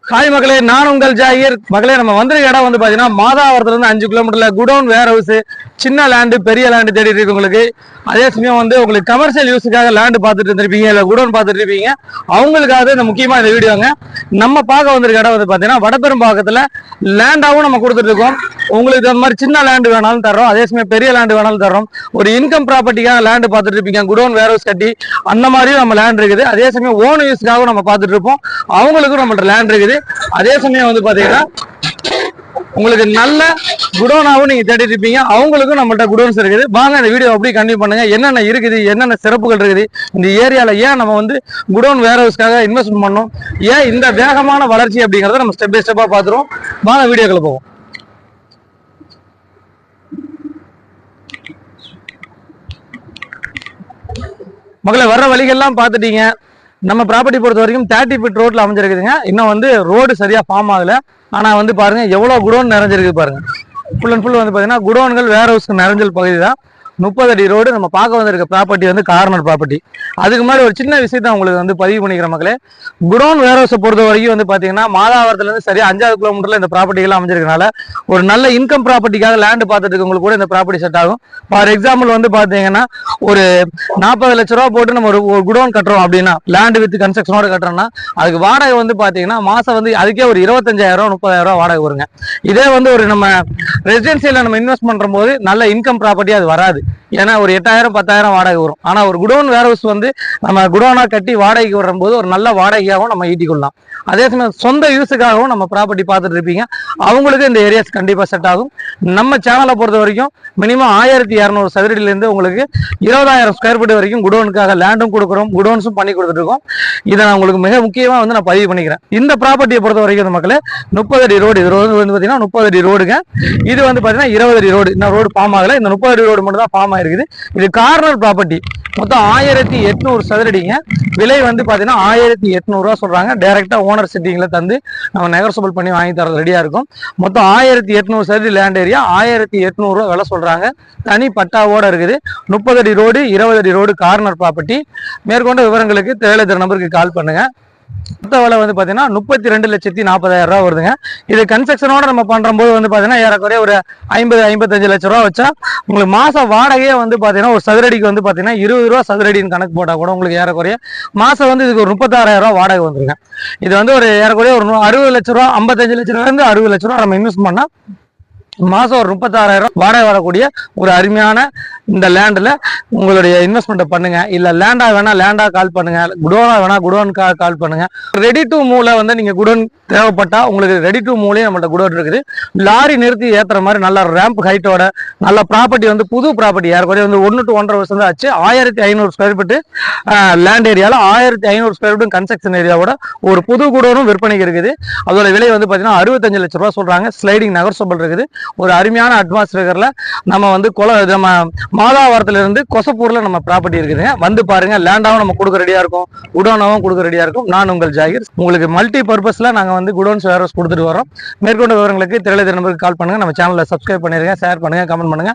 Hi மக்களே, நான் உங்கள் ஜாகிர். மக்களே, நம்ம வந்திருக்க இடம் வந்து பாத்தீங்கன்னா மாதாவரத்துல இருந்து 5 கிலோமீட்டர்ல குடோன் வேர் ஹவுஸ், சின்ன லேண்டு பெரிய லேண்டு தேடிட்டு இருக்கு உங்களுக்கு. அதே சமயம் வந்து உங்களுக்கு கமர்ஷியல் யூஸுக்காக லேண்டு பார்த்துட்டு இருந்திருப்பீங்க, இல்லை குடோன் பார்த்துட்டு இருப்பீங்க. அவங்களுக்காக இந்த முக்கியமா இந்த வீடியோங்க. நம்ம பார்க்க வந்திருக்க இடம் வந்து பாத்தீங்கன்னா வடபெரும்பாக்கத்துல லேண்டாவும் நம்ம கொடுத்துட்டு இருக்கோம். உங்களுக்கு அந்த மாதிரி சின்ன லேண்டு வேணாலும் தர்றோம், அதே சமயம் பெரிய லேண்டு வேணாலும் தர்றோம். ஒரு இன்கம் ப்ராப்பர்ட்டிக்காக லேண்டு பார்த்துட்டு இருப்பீங்க, குடோன் வேர் ஹவுஸ் கட்டி அந்த மாதிரியும் நம்ம லேண்ட் இருக்குது. அதே சமயம் ஓன் யூஸ்க்காகவும் நம்ம பார்த்துட்டு இருப்போம், அவங்களுக்கும் நம்மள்ட்ட லேண்ட் இருக்குது. அதே சமயம் வந்து பாத்தீங்கன்னா உங்களுக்கு நல்ல குடோனாவும் நீங்க தேடிட்டு இருப்பீங்க, அவங்களுக்கும் நம்மள்ட்ட குடோன்ஸ் இருக்குது. வாங்க இந்த வீடியோ அப்படியே கண்டினியூ பண்ணுங்க. என்னென்ன இருக்குது, என்னென்ன சிறப்புகள் இருக்குது இந்த ஏரியால, ஏன் நம்ம வந்து குடோன் வேர் ஹவுஸ்க்காக இன்வெஸ்ட்மெண்ட் பண்ணோம், ஏன் இந்த வேகமான வளர்ச்சி அப்படிங்கறத நம்ம ஸ்டெப் பை ஸ்டெப்பா பாத்துருவோம். வாங்க வீடியோக்குள்ள போவோம். மக்களை வர்ற வழிகள்லாம் பார்த்துட்டீங்க. நம்ம ப்ராப்பர்ட்டி பொறுத்த வரைக்கும் 30 ஃபீட் ரோட்ல அமைஞ்சிருக்குதுங்க. இன்னும் வந்து ரோடு சரியா ஃபார்ம் ஆகல. ஆனா வந்து பாருங்க எவ்வளவு குடோன் நிறைஞ்சிருக்கு பாருங்க. ஃபுல் அண்ட் ஃபுல் வந்து பாத்தீங்கன்னா குடோன்கள் வேர் ஹவுஸ்க்கு நிறைஞ்சல் பகுதி தான். 30 அடி ரோடு. நம்ம பார்க்க வந்திருக்க ப்ராப்பர்ட்டி வந்து கார்னர் ப்ராப்பர்ட்டி. அதுக்கு முன்னாடி ஒரு சின்ன விஷயத்த உங்களுக்கு வந்து பதிவு பண்ணிக்கிற மக்களே, குடோன் வேர் ஹவுஸை பொறுத்த வரைக்கும் வந்து பாத்தீங்கன்னா மாதாவரத்துல இருந்து சரியா 5 கிலோமீட்டர்ல இந்த ப்ராப்பர்ட்டிகள் அமைஞ்சிருக்கனால ஒரு நல்ல இன்கம் ப்ராப்பர்ட்டிக்காக லேண்டு பார்த்துட்டு இருக்கவங்களுக்கு கூட இந்த ப்ராப்பர்ட்டி செட் ஆகும். ஃபார் எக்ஸாம்பிள் வந்து பாத்தீங்கன்னா ஒரு 40 லட்ச ரூபா போட்டு நம்ம ஒரு குடோன் கட்டுறோம் அப்படின்னா, லேண்டு வித் கன்ஸ்ட்ரக்ஷனோட கட்டுறோம்னா அதுக்கு வாடகை வந்து பாத்தீங்கன்னா மாசம் வந்து அதுக்கே ஒரு 25,000 30,000 வாடகை வருங்க. இதே வந்து ஒரு நம்ம ரெசிடென்சியல நம்ம இன்வெஸ்ட் பண்ற போது நல்ல இன்கம் ப்ராப்பர்ட்டி அது வராது. ஏன்னா ஒரு 8,000 10,000 வாடகை வரும். ஆனா ஒரு குடோன் வேர் ஹவுஸ் வந்து நம்ம குடோனா கட்டி வாடகைக்கு வரும்போது ஒரு நல்ல வாடகையாகவும் நம்ம ஈட்டிக்கொள்ளலாம். அதே சமயம் சொந்த யூஸுக்காகவும் நம்ம ப்ராப்பர்ட்டி பார்த்துட்டு இருப்பீங்க, அவங்களுக்கு இந்த ஏரியாஸ் கண்டிப்பா செட் ஆகும். நம்ம சேனலை பொறுத்த வரைக்கும் மினிமம் 1200 சதுரடியிலிருந்து உங்களுக்கு 20,000 ஸ்கொயர் ஃபீட் வரைக்கும் குடோனுக்காக லேண்டும் கொடுக்குறோம், குடோன்ஸும் பண்ணி கொடுத்துட்டு இருக்கோம். இதை நான் உங்களுக்கு மிக முக்கியமா வந்து நான் பதிவு பண்ணிக்கிறேன். இந்த ப்ராப்பர்ட்டியை பொறுத்த வரைக்கும் மக்களே 30 அடி ரோடு. இது வந்து பாத்தீங்கன்னா 30 அடி ரோடுங்க. இது வந்து பாத்தீங்கன்னா 20 அடி ரோடு. இந்த ரோடு ஃபார்ம் ஆகல, இந்த 30 அடி ரோடு மட்டும் தான் ஃபார்ம் ஆயிருக்குது. இது கார்னர் ப்ராப்பர்ட்டி. மொத்தம் 1800 சதுரடிங்க. விலை வந்து பாத்தீங்கன்னா 1800 ரூபா சொல்றாங்க. டைரக்டா ஓனர் செட்டிங்ல தந்து நம்ம நெகோசியபிள் பண்ணி வாங்கி தர ரெடியா இருக்கும். மொத்தம் 1800 சதுரடி லேண்ட் ஏரியா, 1800 ரூபா விலை சொல்றாங்க. தனி பட்டாவோட இருக்குது. 30 அடி ரோடு, 20 அடி ரோடு, கார்னர் ப்ராப்பர்ட்டி. மேற்கொண்ட விவரங்களுக்கு தேவையான நம்பருக்கு கால் பண்ணுங்க. மொத்த விலை வந்து பாத்தீங்கன்னா 32,40,000 ரூபா வருதுங்க. இது கன்ஸ்ட்ரக்ஷனோட நம்ம பண்ற போது வந்து பாத்தீங்கன்னா ஏறக்குறைய ஒரு 50-55 லட்ச ரூபா வச்சா உங்களுக்கு மாச வாடகையே வந்து பாத்தீங்கன்னா ஒரு சதுரடிக்கு வந்து பாத்தீங்கன்னா 20 ரூபா சதுரடின்னு கணக்கு போட்டா கூட உங்களுக்கு ஏறக்குறைய மாசம் வந்து இதுக்கு ஒரு 36,000 ரூபா வாடகை வந்துருங்க. இது வந்து ஒரு ஏறக்குறைய ஒரு 60 லட்ச ரூபா, 55 லட்ச ரூபாய் இருந்து 60 லட்ச ரூபா நம்ம இன்வெஸ்ட் பண்ணா மாசம் ஒரு 36,000 வாடகை வரக்கூடிய ஒரு அருமையான இந்த லேண்டில் உங்களுடைய இன்வெஸ்ட்மெண்ட்டை பண்ணுங்க. இல்லை லேண்டா வேணா லேண்டா கால் பண்ணுங்க, குடோனா வேணா குடோனுக்காக கால் பண்ணுங்க. ரெடி டு மூவ்ல வந்து நீங்க குடோன் தேவைப்பட்டா உங்களுக்கு ரெடி டு மூவ்லேயே நம்மள்ட்ட குடோன் இருக்குது. லாரி நிறுத்தி ஏற்றுற மாதிரி நல்ல ரேம்ப் ஹைட்டோட நல்ல ப்ராப்பர்ட்டி வந்து புது ப்ராப்பர்ட்டி ஏறக்குறைய வந்து 1 to 1.5 வருஷம் தான் ஆச்சு. 1500 ஸ்கொயர் ஃபீட் லேண்ட் ஏரியாவில் 1500 ஸ்கொயர் ஃபீட் கன்ஸ்ட்ரக்ஷன் ஏரியாவோட ஒரு புது குடோனும் விற்பனைக்கு இருக்குது. அதோட விலை வந்து பார்த்தீங்கன்னா 65 லட்ச ரூபா சொல்றாங்க. ஸ்லைடிங் நெகோசியபிள் இருக்குது. ஒரு அருமையான அட்மாஸ்பியர்ல நம்ம வந்து நம்ம மாதாவரத்துல இருந்து கொசப்பூர்ல நம்ம ப்ராப்பர்ட்டி இருக்குதுங்க. வந்து பாருங்க, லேண்டாவும் நம்ம கொடுக்க ரெடியா இருக்கும், குடோனாவும் கொடுக்க ரெடியா இருக்கும். நான் உங்கள் ஜாகிர். உங்களுக்கு மல்டி பர்பஸ்ல நாங்க வந்து குடோன்ஸ் வேர் ஹவுஸ் கொடுத்துட்டு வரோம். மேற்கொண்ட விவரங்களுக்கு திரையில நம்பருக்கு கால் பண்ணுங்க. நம்ம சேனலை சப்ஸ்கிரைப் பண்ணிருங்க, ஷேர் பண்ணுங்க, கமெண்ட் பண்ணுங்க.